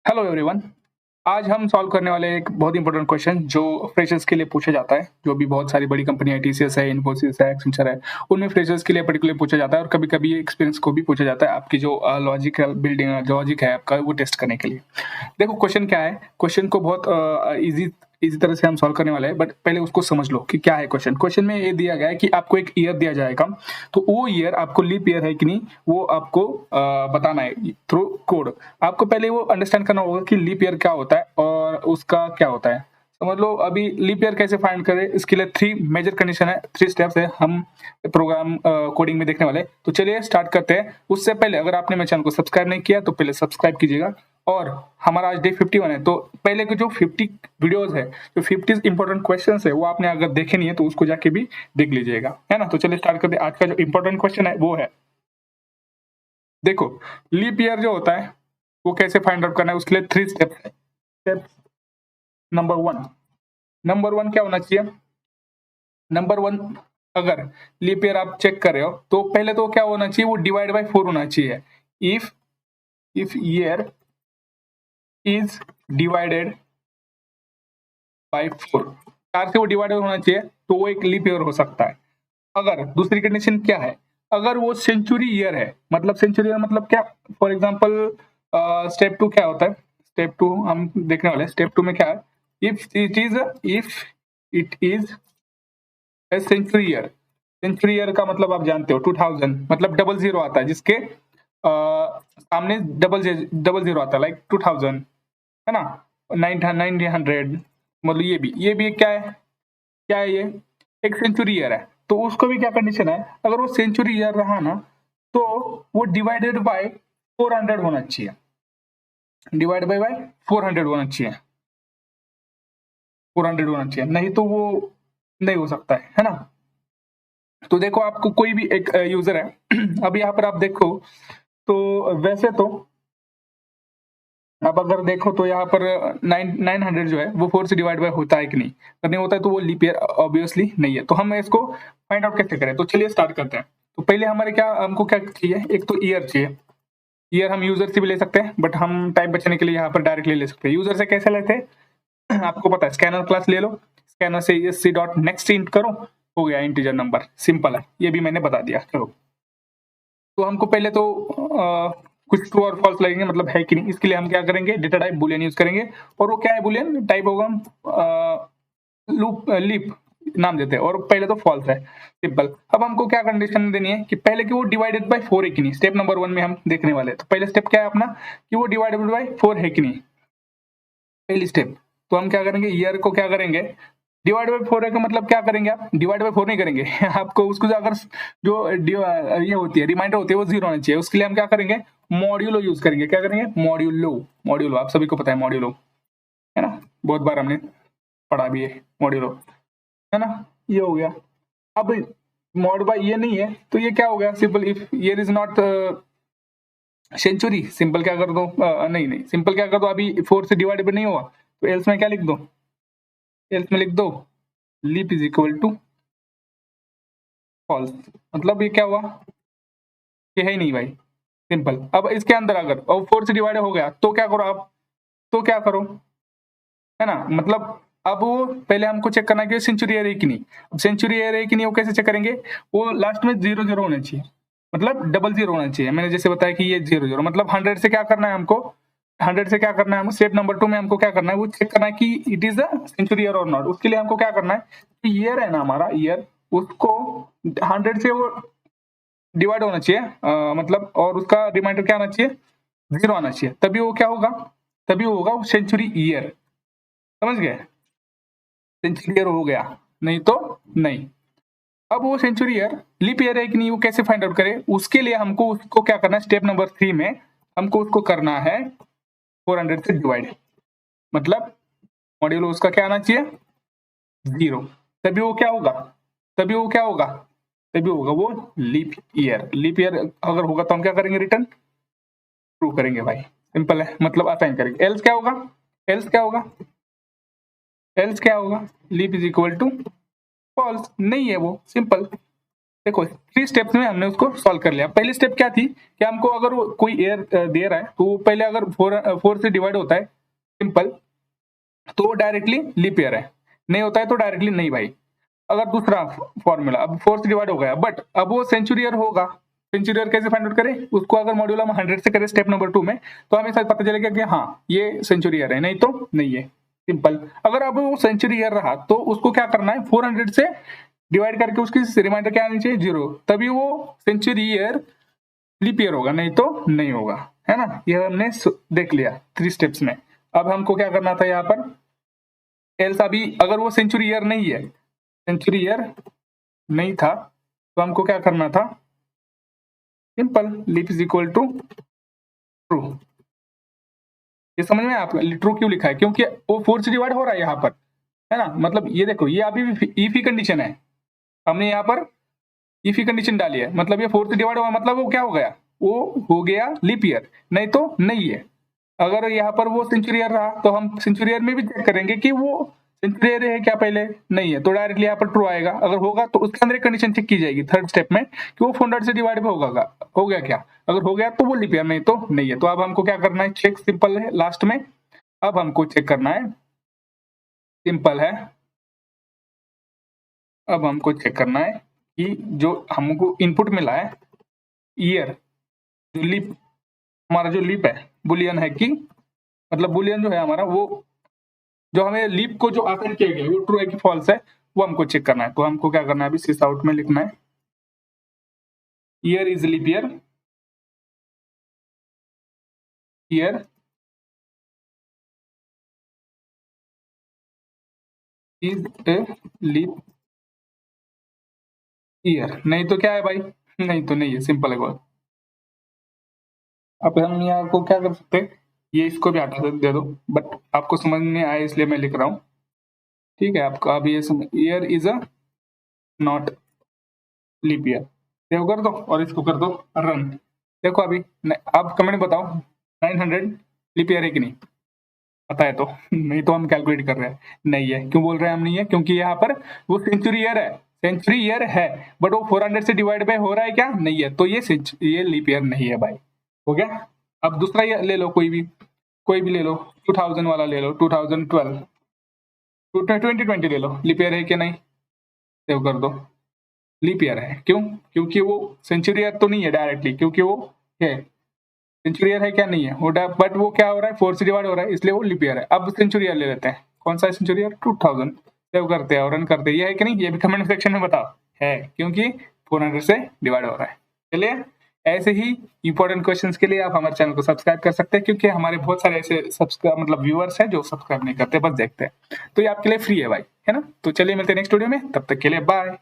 Hello everyone. आज हम solve करने वाले एक बहुत इंपॉर्टेंट क्वेश्चन जो फ्रेशर्स के लिए पूछा जाता है। जो भी बहुत सारी बड़ी कंपनियां टीसीएस है, इन्फोसिस है, एक्सेंचर है, उनमें फ्रेशर्स के लिए पर्टिकुलर पूछा जाता है और कभी-कभी एक्सपीरियंस को भी पूछा जाता है आपकी जो लॉजिकल बिल्डिंग लॉजिक है आपका वो टेस्ट करने के लिए। देखो क्वेश्चन क्या है, क्वेश्चन को बहुत इजी इसी तरह से हम सॉल्व करने वाले हैं, बट पहले उसको समझ लो कि क्या है क्वेश्चन। क्वेश्चन में ये दिया गया है कि आपको एक ईयर दिया जाएगा, तो वो ईयर आपको लीप ईयर है कि नहीं वो आपको बताना है थ्रू कोड। आपको पहले वो अंडरस्टैंड करना होगा कि लीप ईयर क्या होता है और उसका क्या होता है। समझ लो अभी लीप ईयर कैसे फाइंड करें, इसके लिए 3 मेजर कंडीशन है, 3 स्टेप्स है, हम प्रोग्राम कोडिंग में देखने वाले। तो चलिए स्टार्ट करते हैं। उससे पहले अगर आपने मेरे चैनल को सब्सक्राइब नहीं किया तो पहले सब्सक्राइब कीजिएगा। और हमारा आज डे 51 है, तो पहले के जो 50 वीडियोस है, जो 50 इंपॉर्टेंट क्वेश्चंस है, वो आपने अगर देखे नहीं है तो उसको जाके भी देख लीजिएगा, है ना। तो चलिए स्टार्ट करते हैं। आज का जो इंपॉर्टेंट क्वेश्चन है वो है, देखो लीप ईयर जो होता है वो कैसे फाइंड आउट करना है, उसके लिए 3 स्टेप है। स्टेप नंबर 1 क्या होना चाहिए। नंबर 1, अगर लीप ईयर आप चेक कर रहे हो तो पहले तो क्या होना चाहिए, वो डिवाइड बाय 4 होना चाहिए। If year is divided by 4, 4 से वो डिवाइडेड होना चाहिए तो वो एक लीप ईयर हो सकता है। अगर दूसरी कंडीशन क्या है, अगर वो सेंचुरी ईयर है, मतलब सेंचुरी ईयर मतलब क्या, फॉर एग्जांपल स्टेप 2 क्या होता है, स्टेप 2 हम देखने वाले हैं। स्टेप 2 में क्या है, if it is a century year. Century year का मतलब आप जानते हो 2000, मतलब डबल जीरो आता है, जिसके सामने डबल जीरो आता है, लाइक 2000, है ना। 900, मतलब ये भी क्या है ये, एक सेंचुरी ईयर है। तो उसको भी क्या कंडीशन है, अगर वो सेंचुरी ईयर रहा ना तो वो डिवाइडेड बाय 400 होना चाहिए। डिवाइड बाय 400 होना चाहिए, 400 होना चाहिए, नहीं तो वो नहीं हो सकता है ना। तो देखो आपको कोई भी एक यूजर है अब यहाँ पर आप देखो तो वैसे तो अब अगर देखो तो यहाँ पर 900 जो है वो 4 से डिवाइड बाय होता है कि नहीं, अगर नहीं होता है तो वो लीप ईयर ऑब्वियसली नहीं है। तो हम इसको फाइंड आउट कैसे करें, तो चलिए स्टार्ट करते हैं। तो पहले हमारे क्या, हमको क्या चाहिए, एक तो ईयर चाहिए। ईयर हम यूजर से भी ले सकते हैं, बट हम टाइम बचाने के लिए यहाँ पर डायरेक्टली ले सकते हैं। यूजर से कैसे लेते हैं आपको पता है, स्कैनर क्लास ले लो, स्कैनर से सी डॉट नेक्स्ट इंट करो, हो गया इंटीजर नंबर, सिंपल है, ये भी मैंने बता दिया। चलो तो हमको पहले तो कुछ ट्रू और फॉल्स लगेंगे, मतलब है कि नहीं, इसके लिए हम क्या करेंगे, डेटा टाइप बुलियन यूज करेंगे। और वो क्या है, बुलियन टाइप होगा, लूप लीप नाम देते हैं, और पहले तो फॉल्स है, सिंपल। अब हमको क्या कंडीशन देनी है कि पहले कि वो डिवाइडेड बाय 4 है कि नहीं, स्टेप नंबर 1 में हम देखने वाले हैं। तो पहले स्टेप क्या है अपना, कि वो डिवाइडेड बाय 4 है कि नहीं, पहली स्टेप। तो हम क्या करेंगे, ईयर को क्या करेंगे, डिवाइड बाय 4 है का मतलब क्या करेंगे, आप डिवाइड बाय 4 नहीं करेंगे आपको उसको अगर जो ये होती है रिमाइंडर होती है वो 0 होना चाहिए, उसके लिए हम क्या करेंगे, मॉड्यूलो यूज करेंगे। क्या करेंगे, मॉड्यूलो आप सभी को पता है मॉड्यूलो, है ना, बहुत बार हमने पढ़ा भी है मॉड्यूलो, है ना। ये हो गया। अब मॉड बाय ये नहीं है तो ये क्या हो गया, simple if year is not century, simple क्या कर दो, नहीं सिंपल क्या कर दो, अभी 4 से डिवाइडेबल नहीं हुआ तो एल्स में क्या लिख दो, एल्स में लिख दो leap is equal to false. मतलब ये क्या हुआ, ये है ही नहीं भाई, सिंपल। अब इसके अंदर अगर और 4 से डिवाइड हो गया तो क्या करो आप, तो क्या करो, है ना, मतलब अब वो पहले हमको चेक करना है कि सेंचुरी है कि नहीं। अब सेंचुरी है कि नहीं वो कैसे चेक करेंगे, वो लास्ट में 0 0 होना चाहिए, मतलब डबल जीरो होना चाहिए। मैंने जैसे बताया कि ये 0 0, मतलब 100 से क्या करना है हमको, 100 से क्या करना है हमको, स्टेप नंबर 2 में हमको क्या करना है, वो चेक करना है कि it is a century year और नॉट। उसके लिए हमको क्या करना है, ईयर है ना हमारा ईयर, उसको 100 से वो डिवाइड होना चाहिए, मतलब, और उसका रिमाइंडर क्या आना चाहिए, 0 आना चाहिए, तभी वो क्या होगा, तभी वो होगा सेंचुरी ईयर। समझ गए, सेंचुरी ईयर हो गया, नहीं तो नहीं। अब वो सेंचुरी ईयर लीप ईयर है कि नहीं वो कैसे फाइंड आउट करें, उसके लिए हमको उसको क्या करना है, स्टेप नंबर 3 में हमको उसको करना है 400 से डिवाइड, मतलब मॉड्यूलो उसका क्या आना चाहिए, 0, तभी वो क्या होगा, तभी वो क्या होगा, तभी होगा वो लीप ईयर। लीप ईयर अगर होगा तो हम क्या करेंगे, रिटर्न ट्रू करेंगे भाई, सिंपल है, मतलब असाइन करेंगे। एल्स क्या होगा, एल्स क्या होगा, एल्स क्या होगा, leap is equal to false, नहीं है वो, सिंपल। देखो 3 स्टेप्स में हमने उसको सॉल्व कर लिया। पहली स्टेप क्या थी कि हमको अगर वो कोई एयर दे रहा है तो वो पहले अगर 4 से डिवाइड होता है सिंपल, तो वो डायरेक्टली लीप ईयर है, नहीं होता है तो डायरेक्टली नहीं भाई। अगर दूसरा फॉर्मूला, अब 4 से डिवाइड हो गया, बट अब वो सेंचुरी ईयर होगा। सेंचुरी ईयर कैसे फाइंड आउट करें उसको, अगर मॉड्यूल हम 100 से करें स्टेप नंबर 2 में, तो हमें शायद पता चलेगा कि हाँ ये सेंचुरी ईयर है, नहीं तो नहीं है। सिंपल। अगर अब वो सेंचुरी ईयर रहा तो उसको क्या करना है, 400 से डिवाइड करके उसकी रिमाइंडर क्या आनी चाहिए, 0, तभी वो सेंचुरी ईयर लीप ईयर होगा, नहीं तो नहीं होगा, है ना। ये हमने देख लिया 3 स्टेप्स में। अब हमको क्या करना था यहाँ पर, एल्स अभी अगर वो सेंचुरी ईयर नहीं है, सेंचुरी ईयर नहीं था, तो हमको क्या करना था, simple, leap is equal to true. ये समझ में आपको ट्रू क्यों लिखा है, क्योंकि वो 4 से डिवाइड हो रहा है यहाँ पर, है ना। मतलब ये देखो, ये अभी भी इफ ही कंडीशन है, हमने यहाँ पर इफ ही कंडीशन डाली है, मतलब ये 4 से डिवाइड हुआ, मतलब वो क्या हो गया, वो हो गया लीप ईयर, नहीं तो नहीं है। अगर यहाँ पर वो सेंचुरी ईयर रहा तो हम सेंचुरी ईयर में भी चेक करेंगे कि वो सेंचुरी ईयर है क्या, पहले नहीं है तो डायरेक्टली यहाँ पर ट्रू आएगा। अगर होगा तो उसके अंदर एक कंडीशन चेक की जाएगी थर्ड स्टेप में कि वो 400 से डिवाइड होगा, हो गया क्या, अगर हो गया तो वो लीप ईयर, नहीं तो नहीं है। तो अब हमको क्या करना है, चेक सिंपल है लास्ट में। अब हमको चेक करना है, सिंपल है, अब हमको चेक करना है कि जो हमको इनपुट मिला है ईयर, जो लीप, हमारा जो लीप है बुलियन है कि, मतलब बुलियन जो है हमारा, वो जो हमें लीप को जो असाइन किया गया है वो ट्रू है कि फॉल्स है, वो हमको चेक करना है। तो हमको क्या करना है, अभी सिस आउट में लिखना है year is leap year, year is a leap year, नहीं तो क्या है भाई, नहीं तो नहीं है, सिंपल है बहुत। अब हम यहाँ को क्या कर सकते हैं, ये इसको भी हटा दे दो, बट आपको समझ में आए इसलिए मैं लिख रहा हूँ, ठीक है। आपका अभी ये समझ, year is a not leap year, save कर दो और इसको कर दो रन। देखो अभी आप कमेंट बताओ 900 लीप ईयर है कि नहीं, पता है तो नहीं तो हम कैलकुलेट कर रहे हैं, नहीं है। क्यों बोल रहे हैं हम नहीं है, क्योंकि यहाँ पर वो सेंचुरी ईयर है, सेंचुरी ईयर है, बट वो 400 से डिवाइड बाय हो रहा है क्या, नहीं है, तो ये लीप ईयर नहीं है भाई। हो गया। अब दूसरा ये ले लो, कोई भी ले लो, 2000 वाला ले लो, 2012, 2020 ले लो, लीप ईयर है कि नहीं, सेव कर दो, लीप ईयर है। क्यों, क्योंकि वो सेंचुरी ईयर तो नहीं है डायरेक्टली, क्योंकि वो है सेंचुरी ईयर है क्या, नहीं है वो, बट वो क्या हो रहा है 4 से डिवाइड हो रहा है, इसलिए वो लीप ईयर है। अब सेंचुरी ईयर ले लेते हैं, कौन सा सेंचुरी ईयर, 2000, सेव करते हैं और रन करते हैं। ये है कि नहीं, ये भी कमेंट सेक्शन में बताओ, है, क्योंकि 400 से डिवाइड हो रहा है। चलिए, ऐसे ही इंपॉर्टेंट क्वेश्चंस के लिए आप हमारे चैनल को सब्सक्राइब कर सकते हैं, क्योंकि हमारे बहुत सारे ऐसे सब्सक्राइब मतलब व्यूअर्स हैं जो सब्सक्राइब नहीं करते, बस देखते हैं। तो ये आपके लिए फ्री है भाई, है ना। तो चलिए मिलते हैं नेक्स्ट वीडियो में, तब तक के लिए बाय।